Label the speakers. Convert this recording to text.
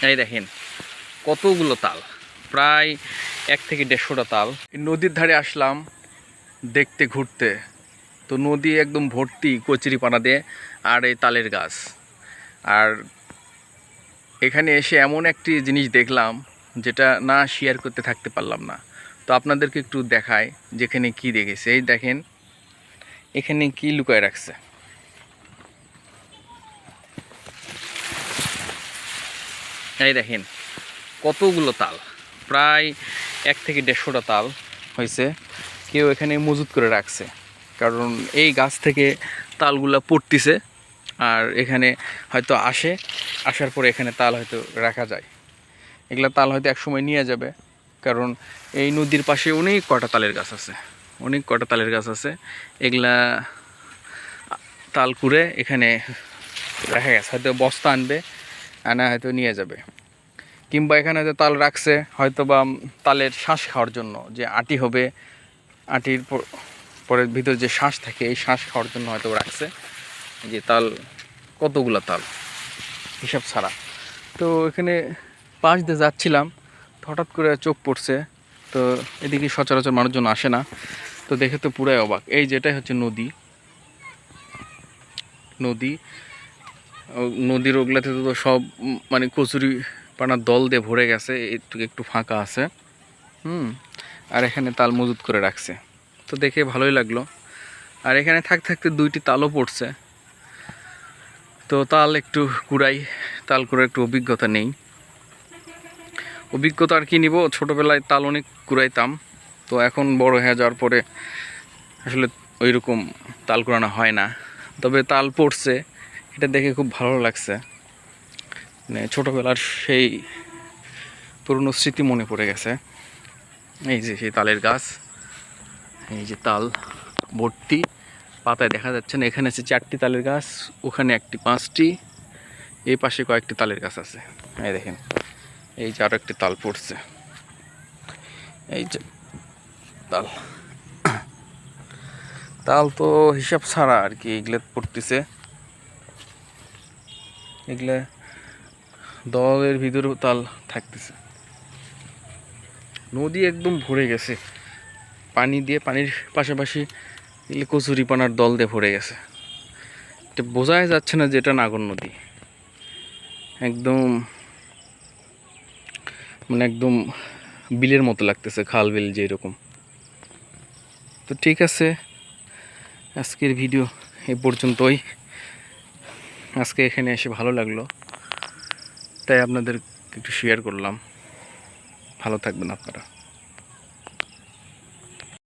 Speaker 1: এই দেখেন কতগুলো তাল, প্রায় 1 থেকে 150টা তাল। নদীর ধারে আসলাম দেখতে, ঘুরতে। তো নদী একদম ভর্তি কচুরিপানা দিয়ে আর এই তালের গাছ। আর এখানে এসে এমন একটি জিনিস দেখলাম যেটা না শেয়ার করতে থাকতে পারলাম না। তো আপনাদেরকে একটু দেখাই যেখানে কি দেখেছি। এই দেখেন এখানে কি লুকায় রাখছে। এই দেখেন কতগুলো তাল, প্রায় 1 থেকে 150টা তাল হয়েছে। কেউ এখানে মজুত করে রাখছে, কারণ এই গাছ থেকে তালগুলা পড়তিছে। আর এখানে হয়তো আসার পরে এখানে তাল হয়তো রাখা যায়। এগুলা তাল হয়তো একসময় নিয়ে যাবে, কারণ এই নদীর পাশে অনেক কটা তালের গাছ আছে, অনেক কটা তালের গাছ আছে। এগুলা তাল কুড়ে এখানে রাখা গেছে, হয়তো বস্তা আনবে, আনা হয়তো নিয়ে যাবে। কিংবা এখানে হয়তো তাল রাখছে হয়তো বা তালের শ্বাস খাওয়ার জন্য, যে আটি হবে, আটির পরের ভিতর যে শ্বাস থাকে এই শ্বাস খাওয়ার জন্য হয়তো রাখছে। যে তাল কতগুলো তাল হিসাব ছাড়া। তো এখানে পাশ দিয়ে যাচ্ছিলাম, হঠাৎ করে চোখ পড়ছে। তো এদিকে সচরাচর মানুষজন আসে না, তো দেখে তো পুরাই অবাক। এই যেটাই হচ্ছে নদী, নদীর ওগুলাতে তো সব মানে কচুরি পানার দল দিয়ে ভরে গেছে, একটু একটু ফাঁকা আছে। আর এখানে তাল মজুত করে রাখছে, তো দেখে ভালোই লাগলো। আর এখানে থাকতে থাকতে 2টি তালও পড়ছে। তো তাল একটু কুড়াই, তাল কুড়ার একটু অভিজ্ঞতা নেই। অভিজ্ঞতা আর কি নিব, ছোটোবেলায় তাল অনেক কুড়াইতাম। তো এখন বড় হয়ে যাওয়ার পরে আসলে ওই রকম তাল কুড়ানো হয় না। তবে তাল পড়ছে, এটা দেখে খুব ভালো লাগছে। মানে ছোটোবেলার সেই পুরনো স্মৃতি মনে পড়ে গেছে। এই যে সেই তালের গাছ, এই যে তাল ভর্তি, পাতায় দেখা যাচ্ছে না। এখানে আছে 4টি তালের গাছ, ওখানে 1টি, 5টি, এই পাশে কয়েকটি তালের গাছ আছে। এই দেখেন, এই যে আরো একটি তাল পড়ছে, এই যে তাল। তাল তো হিসাব ছাড়া আর কি এগুলো পড়তেছে। এগুলা দলের ভিতরেও তাল থাকতেছে। নদী একদম ভরে গেছে পানি দিয়ে, পানির পাশাপাশি এগুলো কচুরিপানার দল দিয়ে ভরে গেছে। এটা বোঝাই যাচ্ছে না যে এটা নাগর নদী। একদম মানে একদম বিলের মতো লাগতেছে, খাল বিল যেরকম। তো ঠিক আছে, আজকের ভিডিও এই পর্যন্তই। আজকে এখানে এসে ভালো লাগলো, তাই আপনাদের একটু শেয়ার করলাম। ভালো থাকবেন আপনারা।